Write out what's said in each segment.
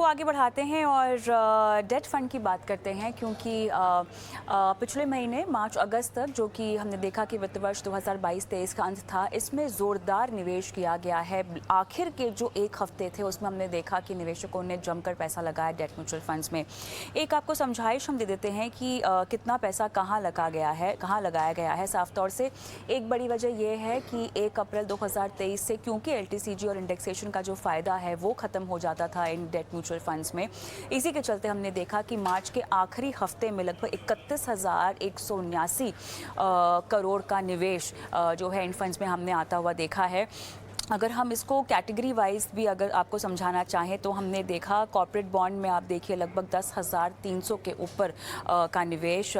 आगे बढ़ाते हैं और डेट फंड की बात करते हैं क्योंकि पिछले महीने मार्च अगस्त तक जो कि हमने देखा कि वित्त वर्ष 2022-23 का अंत था, इसमें ज़ोरदार निवेश किया गया है। आखिर के जो एक हफ्ते थे उसमें हमने देखा कि निवेशकों ने जमकर पैसा लगाया डेट म्यूचुअल फंड्स में। एक आपको समझाइश हम दे देते हैं कि कितना पैसा कहाँ लगाया गया है। साफ तौर से एक बड़ी वजह यह है कि 1 अप्रैल 2023 से क्योंकि एलटीसीजी और इंडेक्सेशन का जो फ़ायदा है वो ख़त्म हो जाता था इन डेट म्यूचुअल फंड्स में। इसी के चलते हमने देखा कि मार्च के आखिरी हफ्ते में लगभग 31,179 करोड़ का निवेश जो है इन फंड्स में हमने आता हुआ देखा है। अगर हम इसको कैटेगरी वाइज भी अगर आपको समझाना चाहें तो हमने देखा कॉर्पोरेट बॉन्ड में आप देखिए लगभग 10,300 के ऊपर का निवेश।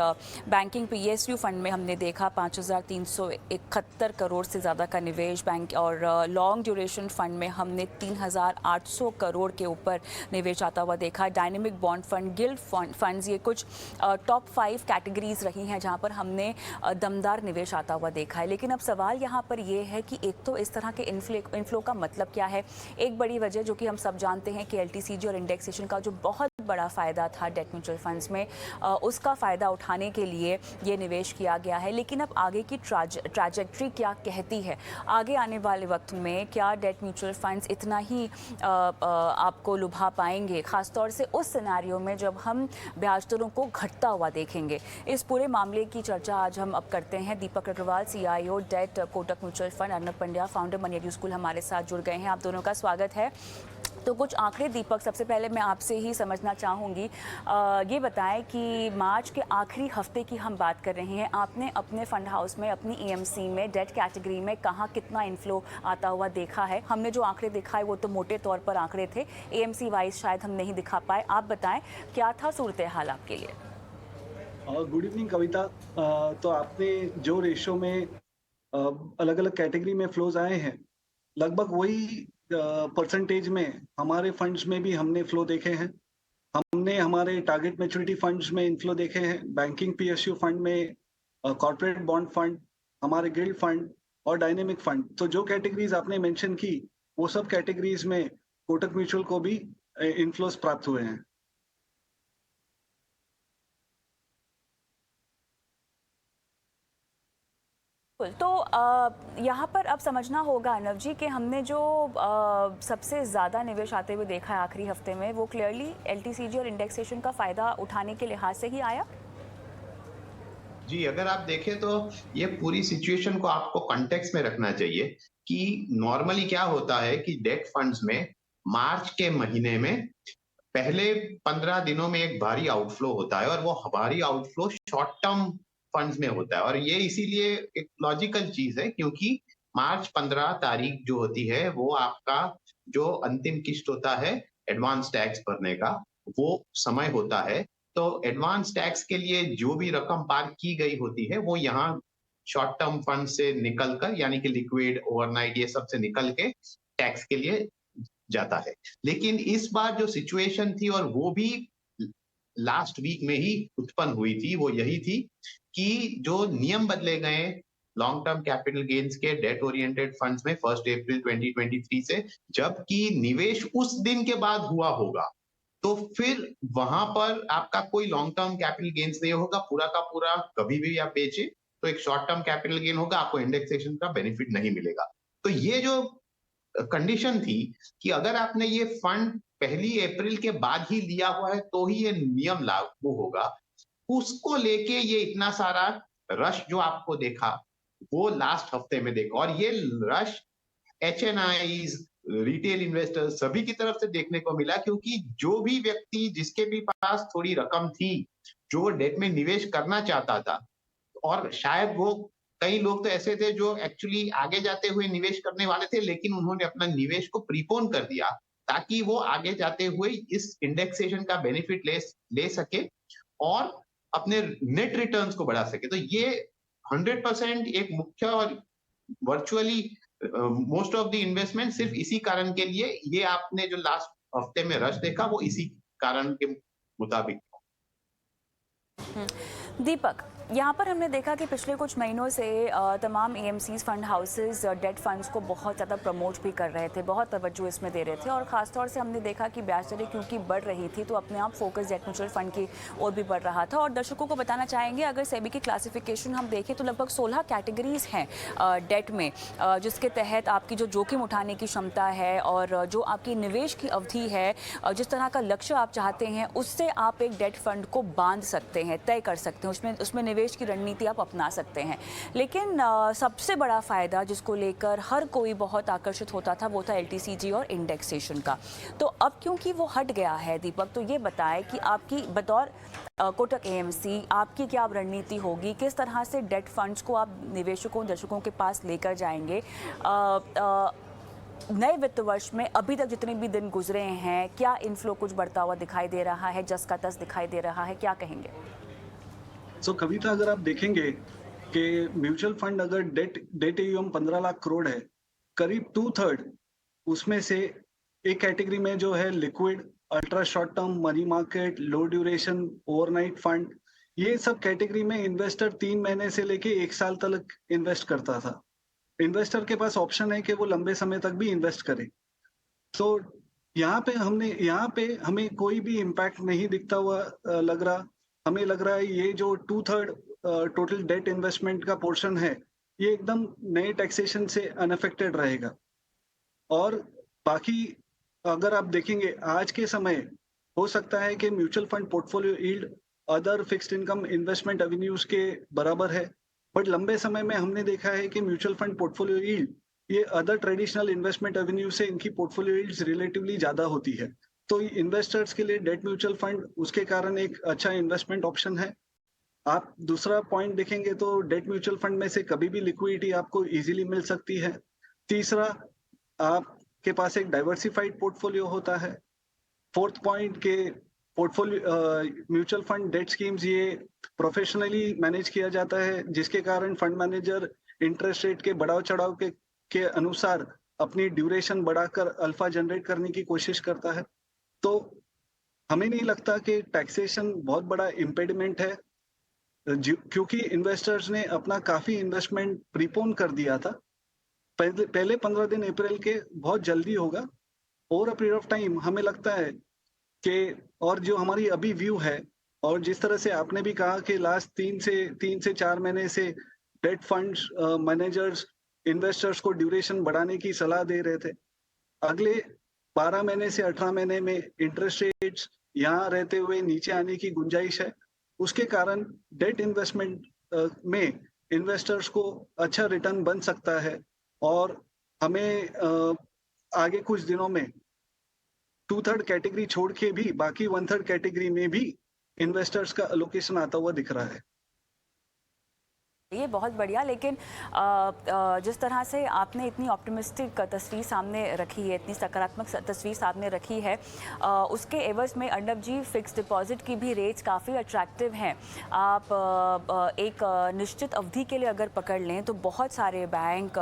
बैंकिंग पीएसयू फंड में हमने देखा 5,371 करोड़ से ज़्यादा का निवेश। बैंक और लॉन्ग ड्यूरेशन फंड में हमने 3,800 करोड़ के ऊपर निवेश आता हुआ देखा। Dynamic bond fund, guild funds, ये कुछ टॉप 5 कैटेगरीज रही हैं जहाँ पर हमने दमदार निवेश आता हुआ देखा है। लेकिन अब सवाल यहाँ पर ये है कि एक तो इस तरह के इनफ्लो का मतलब क्या है। एक बड़ी वजह जो कि हम सब जानते हैं कि एलटीसीजी और इंडेक्सेशन का जो बहुत बड़ा फ़ायदा था डेट म्यूचुअल फंड्स में, उसका फ़ायदा उठाने के लिए ये निवेश किया गया है। लेकिन अब आगे की ट्रैजेक्टरी क्या कहती है, आगे आने वाले वक्त में क्या डेट म्यूचुअल फंड्स इतना ही आपको लुभा पाएंगे, ख़ासतौर से उस सिनेरियो में जब हम ब्याज दरों को घटता हुआ देखेंगे। इस पूरे मामले की चर्चा आज हम अब करते हैं। Deepak Agarwal, CIO debt Kotak mutual fund, Arnab Pandya, founder money edu school, हमारे साथ जुड़ गए हैं। आप दोनों का स्वागत है। तो कुछ आंकड़े दीपक, सबसे पहले मैं आपसे ही समझना चाहूँगी, ये बताएं कि मार्च के आखिरी हफ्ते की हम बात कर रहे हैं, आपने अपने फंड हाउस में, अपनी EMC में, डेट कैटेगरी में कहाँ कितना इनफ्लो आता हुआ देखा है। हमने जो आंकड़े दिखाए वो तो मोटे तौर पर आंकड़े थे, AMC वाइज शायद हम नहीं दिखा पाए। आप बताएं क्या था सूरत हाल आपके लिए। गुड इवनिंग कविता। तो आपने जो रेशो में अलग अलग कैटेगरी में फ्लोज आए हैं, लगभग वही परसेंटेज में हमारे फंड्स में भी हमने फ्लो देखे हैं। हमने हमारे टारगेट मैच्योरिटी फंड्स में इनफ्लो देखे हैं, बैंकिंग PSU फंड में, कॉर्पोरेट बॉन्ड फंड, हमारे गिल्ड फंड और डायनेमिक फंड। तो जो कैटेगरीज आपने मेंशन की, वो सब कैटेगरीज में कोटक म्यूचुअल को भी इनफ्लोज प्राप्त हुए हैं। तो यहाँ पर अब समझना होगा अर्नब जी कि हमने जो सबसे ज़्यादा निवेश आते हुए देखा है आखिरी हफ्ते में, वो क्लियरली एलटीसीजी और इंडेक्सेशन का फ़ायदा उठाने के लिहाज से ही आया। जी, अगर आप देखें तो ये पूरी सिचुएशन को आपको कॉन्टेक्स्ट में रखना चाहिए कि नॉर्मली क्या होता है कि डेट फंड्स में मार्च के महीने में पहले 15 दिनों में एक भारी आउटफ्लो होता है और वो भारी आउटफ्लो शॉर्ट टर्म फंड्स में होता है। और ये इसीलिए एक लॉजिकल चीज है क्योंकि मार्च 15 तारीख जो होती है वो आपका जो अंतिम किस्त होता है एडवांस टैक्स भरने का, वो समय होता है। तो एडवांस टैक्स के लिए जो भी रकम पार की गई होती है वो यहाँ शॉर्ट टर्म फंड से निकलकर, यानी कि लिक्विड, ओवरनाइट, ये सब से निकल के टैक्स के लिए जाता है। लेकिन इस बार जो सिचुएशन थी और वो भी लास्ट वीक में ही उत्पन्न हुई थी, वो यही थी कि जो नियम बदले गए लॉन्ग टर्म कैपिटल गेन्स के डेट ओरिएंटेड फंड्स में 1 अप्रैल 2023 से, जबकि निवेश उस दिन के बाद हुआ होगा, तो फिर वहां पर आपका कोई लॉन्ग टर्म कैपिटल गेन्स नहीं होगा। पूरा का पूरा कभी भी आप बेचे तो एक शॉर्ट टर्म कैपिटल गेन होगा, आपको इंडेक्सेशन का बेनिफिट नहीं मिलेगा। तो ये जो कंडीशन थी कि अगर आपने ये फंड 1 अप्रैल के बाद ही लिया हुआ है तो ही ये नियम लागू होगा, उसको लेके ये इतना सारा रश जो आपको देखा वो लास्ट हफ्ते में देखा। और ये रश HNIs, रिटेल इन्वेस्टर्स, सभी की तरफ से देखने को मिला, क्योंकि जो भी व्यक्ति जिसके भी पास थोड़ी रकम थी, जो डेट में निवेश करना चाहता था, और शायद वो कई लोग तो ऐसे थे जो एक्चुअली आगे जाते हुए निवेश करने वाले थे, लेकिन उन्होंने अपना निवेश को प्रीपोन कर दिया ताकि वो आगे जाते हुए इस इंडेक्सेशन का बेनिफिट ले सके और अपने नेट रिटर्न्स को बढ़ा सके। तो ये 100% एक मुख्य और virtually most of the investment सिर्फ इसी कारण के लिए, ये आपने जो लास्ट हफ्ते में रश देखा वो इसी कारण के मुताबिक। दीपक, यहाँ पर हमने देखा कि पिछले कुछ महीनों से तमाम AMCs fund houses date funds को बहुत ज़्यादा प्रमोट भी कर रहे थे, बहुत तवज्जो इसमें दे रहे थे और ख़ासतौर से हमने देखा कि ब्याज दरें क्योंकि बढ़ रही थी तो अपने आप फोकस डेट म्यूचुअल फंड की ओर भी बढ़ रहा था। और दर्शकों को बताना चाहेंगे, अगर सेबी की क्लासिफिकेशन हम देखें तो लगभग 16 कैटेगरीज हैं डेट में, जिसके तहत आपकी जो जोखिम उठाने की क्षमता है और जो आपकी निवेश की अवधि है, जिस तरह का लक्ष्य आप चाहते हैं उससे आप एक डेट फंड को बांध सकते हैं, तय कर सकते हैं, उसमें निवेश की रणनीति आप अपना सकते हैं। लेकिन सबसे बड़ा फ़ायदा जिसको लेकर हर कोई बहुत आकर्षित होता था वो था एलटीसीजी और इंडेक्सेशन का। तो अब क्योंकि वो हट गया है दीपक, तो ये बताएं कि आपकी बतौर कोटक एएमसी आपकी क्या रणनीति होगी, किस तरह से डेट फंड्स को आप निवेशकों दर्शकों के पास लेकर जाएंगे नए वित्त वर्ष में। अभी तक जितने भी दिन गुजरे हैं, क्या इनफ्लो कुछ बढ़ता हुआ दिखाई दे रहा है, जस का तस दिखाई दे रहा है, क्या कहेंगे? कविता, अगर आप देखेंगे कि म्यूचुअल फंड अगर डेट एयूएम 15 लाख करोड़ है, करीब 2/3 उसमें से एक कैटेगरी में जो है liquid, ultra short term, money market, low duration, overnight fund, ये सब कैटेगरी में इन्वेस्टर 3 महीने से लेके 1 साल तक इन्वेस्ट करता था। इन्वेस्टर के पास ऑप्शन है कि वो लंबे समय तक भी इन्वेस्ट करे। तो यहाँ पे हमें कोई भी इम्पैक्ट नहीं दिखता हुआ लग रहा। हमें लग रहा है ये जो 2/3 टोटल डेट इन्वेस्टमेंट का पोर्शन है, ये एकदम नए टैक्सेशन से अनअफेक्टेड रहेगा। और बाकी अगर आप देखेंगे आज के समय, हो सकता है कि mutual fund portfolio yield other fixed income investment avenues के बराबर है, बट लंबे समय में हमने देखा है कि म्यूचुअल फंड पोर्टफोलियो यील्ड ये अदर ट्रेडिशनल इन्वेस्टमेंट एवेन्यू से इनकी पोर्टफोलियो यील्ड्स रिलेटिवली ज्यादा होती है। तो इन्वेस्टर्स के लिए डेट म्यूचुअल फंड उसके कारण एक अच्छा इन्वेस्टमेंट ऑप्शन है। आप दूसरा पॉइंट देखेंगे तो डेट म्यूचुअल फंड में से कभी भी लिक्विडिटी आपको इजीली मिल सकती है। तीसरा, आपके पास एक डाइवर्सिफाइड पोर्टफोलियो होता है। फोर्थ पॉइंट के portfolio mutual fund debt schemes ये प्रोफेशनली मैनेज किया जाता है, जिसके कारण फंड मैनेजर इंटरेस्ट रेट के बढ़ाव चढ़ाव के अनुसार अपनी ड्यूरेशन बढ़ाकर अल्फा जनरेट करने की कोशिश करता है। तो हमें नहीं लगता कि टैक्सेशन बहुत बड़ा इम्पेडिमेंट है, क्योंकि इन्वेस्टर्स ने अपना काफी इन्वेस्टमेंट प्रीपोन कर दिया था। पहले 15 दिन अप्रैल के बहुत जल्दी होगा। Over a period of time हमें लगता है कि, और जो हमारी अभी व्यू है और जिस तरह से आपने भी कहा कि लास्ट 3 से 4 महीने से डेट फंड्स मैनेजर्स इन्वेस्टर्स को ड्यूरेशन बढ़ाने की सलाह दे रहे थे, अगले 12 महीने से 18 महीने में इंटरेस्ट रेट्स यहाँ रहते हुए नीचे आने की गुंजाइश है। उसके कारण डेट इन्वेस्टमेंट में इन्वेस्टर्स को अच्छा रिटर्न बन सकता है और हमें आगे कुछ दिनों में 2/3 कैटेगरी छोड़ के भी बाकी 1/3 कैटेगरी में भी इन्वेस्टर्स का एलोकेशन आता हुआ दिख रहा है। ये बहुत बढ़िया। लेकिन जिस तरह से आपने इतनी ऑप्टिमिस्टिक तस्वीर सामने रखी है, इतनी सकारात्मक तस्वीर सामने रखी है, उसके एवज में अर्नब जी फिक्स डिपॉजिट की भी रेट्स काफ़ी अट्रैक्टिव हैं। आप एक निश्चित अवधि के लिए अगर पकड़ लें तो बहुत सारे bank,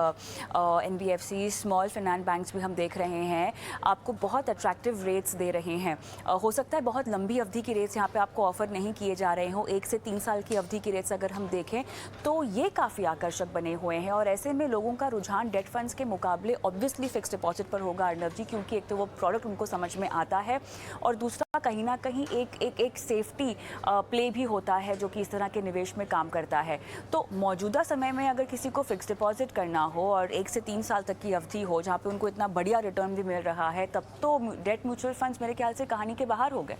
NBFC, small finance banks भी हम देख रहे हैं, आपको बहुत अट्रैक्टिव रेट्स दे रहे हैं। हो सकता है बहुत लंबी अवधि की रेट्स यहाँ पे आपको ऑफर नहीं किए जा रहे हों, 1 से 3 साल की अवधि की रेट्स अगर हम देखें तो ये काफ़ी आकर्षक बने हुए हैं। और ऐसे में लोगों का रुझान डेट फंड्स के मुकाबले ऑब्वियसली फिक्स डिपॉजिट पर होगा अर्नब जी, क्योंकि एक तो वो प्रोडक्ट उनको समझ में आता है और दूसरा कहीं ना कहीं एक सेफ्टी प्ले भी होता है जो कि इस तरह के निवेश में काम करता है। तो मौजूदा समय में अगर किसी को फिक्स डिपॉजिट करना हो और 1 से 3 साल तक की अवधि हो जहाँ पे उनको इतना बढ़िया रिटर्न भी मिल रहा है, तब तो डेट म्यूचुअल फंड्स मेरे ख्याल से कहानी के बाहर हो गए।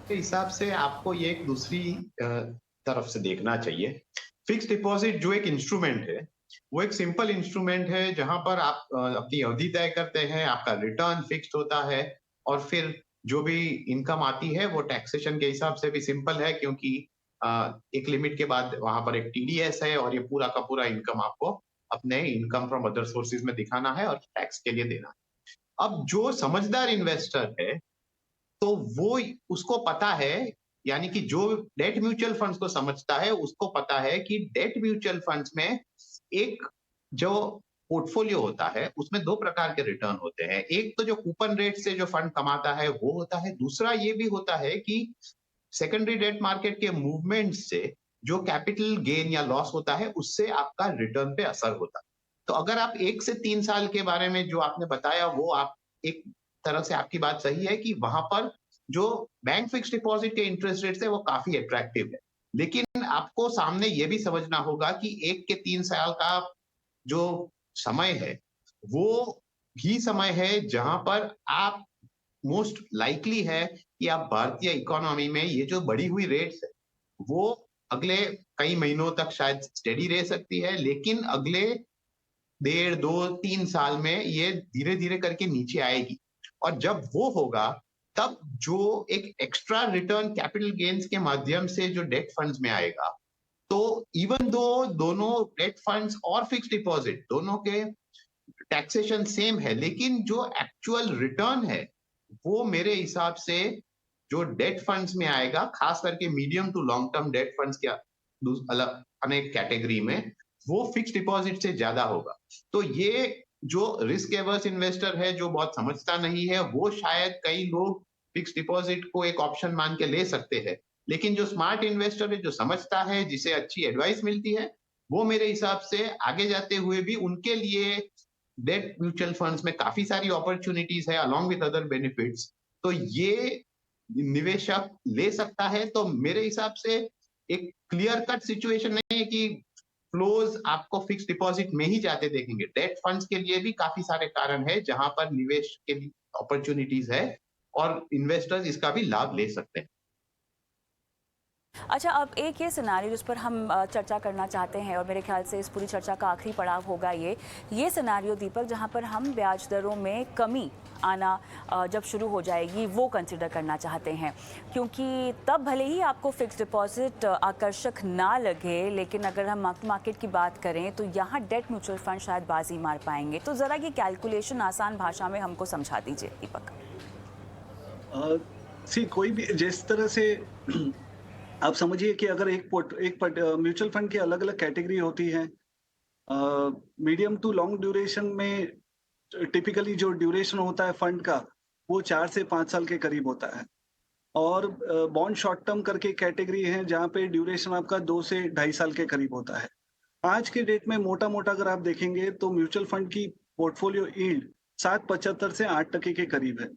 के हिसाब से आपको ये एक दूसरी तरफ से देखना चाहिए। फिक्स डिपॉजिट जो एक इंस्ट्रूमेंट है, वो एक सिंपल इंस्ट्रूमेंट है जहां पर आप अपनी अवधि तय करते हैं, आपका रिटर्न फिक्स्ड होता है और फिर जो भी इनकम आती है वो टैक्सेशन के हिसाब से भी सिंपल है, क्योंकि एक लिमिट के बाद वहां पर एक टीडीएस है और ये पूरा का पूरा इनकम आपको अपने इनकम फ्रॉम अदर सोर्सेज में दिखाना है और टैक्स के लिए देना है। अब जो समझदार इन्वेस्टर है तो वो उसको पता है, यानी कि जो डेट म्यूचुअल फंड्स को समझता है उसको पता है कि डेट म्यूचुअल फंड्स में एक जो पोर्टफोलियो होता है उसमें 2 प्रकार के रिटर्न होते हैं। एक तो जो कूपन रेट से जो फंड कमाता है वो होता है, दूसरा ये भी होता है कि सेकेंडरी डेट मार्केट के मूवमेंट से जो कैपिटल गेन या लॉस होता है उससे आपका रिटर्न पे असर होता है। तो अगर आप 1 से 3 साल के बारे में जो आपने बताया वो आप एक तरह से आपकी बात सही है कि वहां पर जो बैंक फिक्स डिपॉजिट के इंटरेस्ट रेट्स है वो काफी अट्रैक्टिव है। लेकिन आपको सामने ये भी समझना होगा कि 1 के 3 साल का जो समय है वो ही समय है जहां पर आप मोस्ट लाइकली है कि आप भारतीय इकोनॉमी में ये जो बढ़ी हुई रेट्स है वो अगले कई महीनों तक शायद स्टेडी रह सकती है, लेकिन अगले 1.5, 2, 3 साल में ये धीरे धीरे करके नीचे आएगी। और जब वो होगा तब जो एक एक्स्ट्रा रिटर्न कैपिटल गेन्स के माध्यम से जो डेट फंड्स में आएगा, तो इवन दो दोनों डेट फंड्स और फिक्स डिपॉजिट दोनों के टैक्सेशन सेम है, लेकिन जो एक्चुअल रिटर्न है वो मेरे हिसाब से जो डेट फंड्स में आएगा, खास करके medium to long term debt funds के अलग अनेक कैटेगरी में, वो फिक्स डिपॉजिट से ज्यादा होगा। तो ये जो रिस्क एवर्स इन्वेस्टर है जो बहुत समझता नहीं है, वो शायद कई लोग फिक्स डिपॉजिट को एक ऑप्शन मान के ले सकते हैं, लेकिन जो स्मार्ट इन्वेस्टर है, जो समझता है, जिसे अच्छी एडवाइस मिलती है, वो मेरे हिसाब से आगे जाते हुए भी उनके लिए डेट म्यूचुअल फंड्स में काफी सारी अपॉर्चुनिटीज है अलोंग विद अदर बेनिफिट्स। तो ये निवेशक ले सकता है। तो मेरे हिसाब से एक क्लियर कट सिचुएशन नहीं है कि फ्लोज आपको फिक्स डिपॉजिट में ही जाते देखेंगे। डेट फंड्स के लिए भी काफी सारे कारण है जहां पर निवेश के लिए अपॉर्चुनिटीज है और इन्वेस्टर्स इसका भी लाभ ले सकते हैं। अच्छा, अब एक ये सिनारियो जिस पर हम चर्चा करना चाहते हैं और मेरे ख्याल से इस पूरी चर्चा का आखिरी पड़ाव होगा ये सिनारियो दीपक, जहां पर हम ब्याज दरों में कमी आना जब शुरू हो जाएगी वो कंसिडर करना चाहते हैं, क्योंकि तब भले ही आपको फिक्स डिपॉजिट आकर्षक ना लगे, लेकिन अगर हम मार्केट की बात करें तो यहाँ डेट म्यूचुअल फंड शायद बाजी मार पाएंगे। तो ज़रा ये कैलकुलेशन आसान भाषा में हमको समझा दीजिए दीपक। कोई भी जिस तरह से आप समझिए कि अगर एक म्यूचुअल फंड की अलग अलग कैटेगरी होती है, मीडियम टू लॉन्ग ड्यूरेशन में टिपिकली जो ड्यूरेशन होता है फंड का वो 4 से 5 साल के करीब होता है, और बॉन्ड शॉर्ट टर्म करके कैटेगरी है जहाँ पे ड्यूरेशन आपका 2 से 2.5 साल के करीब होता है। आज के डेट में मोटा मोटा अगर आप देखेंगे तो म्यूचुअल फंड की पोर्टफोलियो यील्ड 7.75 से 8% के करीब है।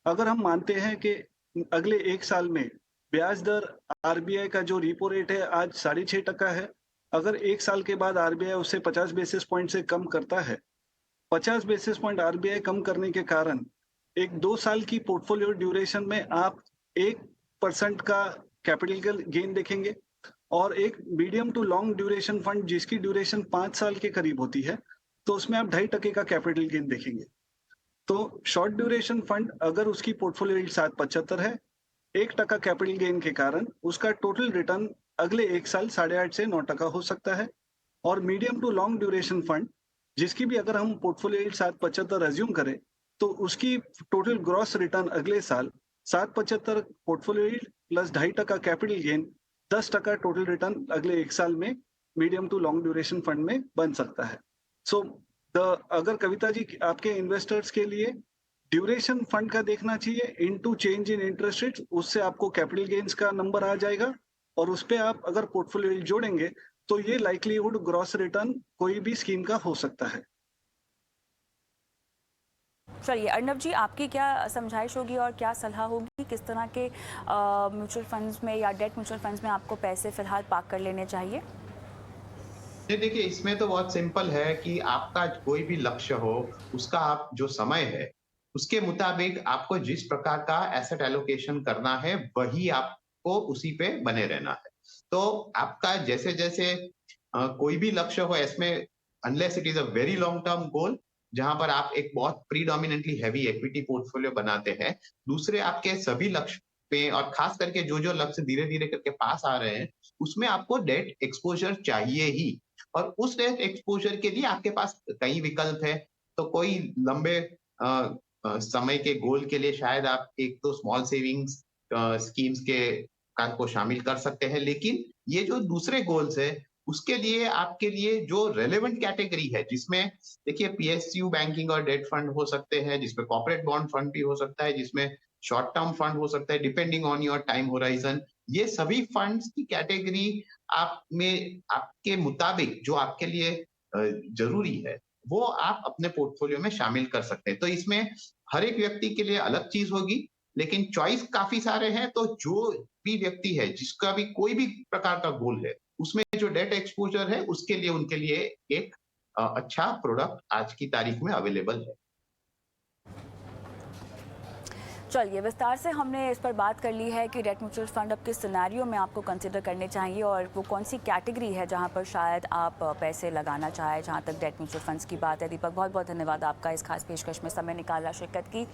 अगर हम मानते हैं कि अगले 1 साल में ब्याज दर आरबीआई का जो रिपो रेट है आज 6.5% है, अगर 1 साल के बाद आरबीआई उसे 50 बेसिस पॉइंट से कम करता है, 50 बेसिस पॉइंट आरबीआई कम करने के कारण एक 2 साल की पोर्टफोलियो ड्यूरेशन में आप 1% का कैपिटल गेन देखेंगे, और एक medium to long duration fund जिसकी ड्यूरेशन 5 साल के करीब होती है तो उसमें आप 2.5% का कैपिटल गेन देखेंगे। तो शॉर्ट ड्यूरेशन फंड अगर उसकी पोर्टफोलियो 7.75 है, 1% कैपिटल गेन के कारण उसका टोटल रिटर्न अगले 1 साल 8.5 से 9% हो सकता है। और medium to long duration fund जिसकी भी अगर हम पोर्टफोलियो 7.75 एज्यूम करें तो उसकी टोटल ग्रॉस रिटर्न अगले साल 7.75 portfolio plus 2.5% capital gain 10% total return अगले 1 साल में medium to long duration fund में बन सकता है। सो अगर कविता जी आपके इन्वेस्टर्स के लिए ड्यूरेशन फंड का देखना चाहिए into change in interest rate, उससे आपको कैपिटल गेन्स का नंबर आ जाएगा, और उस पे आप अगर पोर्टफोलियो जोड़ेंगे तो ये लाइकलीहुड ग्रॉस रिटर्न कोई भी स्कीम का हो सकता है। चलिए अर्णव जी, आपकी क्या समझाइश होगी और क्या सलाह होगी, किस तरह के म्यूचुअल फंड्स में या डेट म्यूचुअल फंड्स में आपको पैसे फिलहाल पार्क कर लेने चाहिए? देखिए, इसमें तो बहुत सिंपल है कि आपका कोई भी लक्ष्य हो, उसका आप जो समय है उसके मुताबिक आपको जिस प्रकार का एसेट एलोकेशन करना है वही आपको उसी पे बने रहना है। तो आपका जैसे जैसे कोई भी लक्ष्य हो, इसमें unless it is a very long term goal जहां पर आप एक बहुत प्रीडोमिनेंटली हैवी इक्विटी पोर्टफोलियो बनाते हैं, दूसरे आपके सभी लक्ष्य पे और खास करके जो जो लक्ष्य धीरे धीरे करके पास आ रहे हैं उसमें आपको डेट एक्सपोजर चाहिए ही। और उस डेट एक्सपोजर के लिए आपके पास कई विकल्प है। तो कोई लंबे समय के गोल के लिए शायद आप एक तो स्मॉल सेविंग्स स्कीम्स के को शामिल कर सकते हैं, लेकिन ये जो दूसरे गोल्स है उसके लिए आपके लिए जो रेलेवेंट कैटेगरी है, जिसमें देखिए पीएसयू बैंकिंग और डेट फंड हो सकते हैं, जिसमें कॉर्पोरेट बॉन्ड फंड भी हो सकता है, जिसमें शॉर्ट टर्म फंड हो सकता है, depending on your time horizon, ये सभी फंड्स की कैटेगरी आप में आपके मुताबिक जो आपके लिए जरूरी है वो आप अपने पोर्टफोलियो में शामिल कर सकते हैं। तो इसमें हर एक व्यक्ति के लिए अलग चीज होगी, लेकिन चॉइस काफी सारे हैं। तो जो भी व्यक्ति है जिसका भी कोई भी प्रकार का गोल है, उसमें जो डेट एक्सपोजर है उसके लिए उनके लिए एक अच्छा प्रोडक्ट आज की तारीख में अवेलेबल है। चलिए, विस्तार से हमने इस पर बात कर ली है कि डेट म्यूचुअल फंड अब किस सिनेरियो में आपको कंसिडर करने चाहिए और वो कौन सी कैटेगरी है जहां पर शायद आप पैसे लगाना चाहें, जहां तक डेट म्यूचुअल फंड्स की बात है। दीपक, बहुत बहुत धन्यवाद आपका इस खास पेशकश में समय निकाला शिरकत की।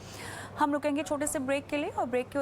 हम रुकेंगे छोटे से ब्रेक के लिए और ब्रेक के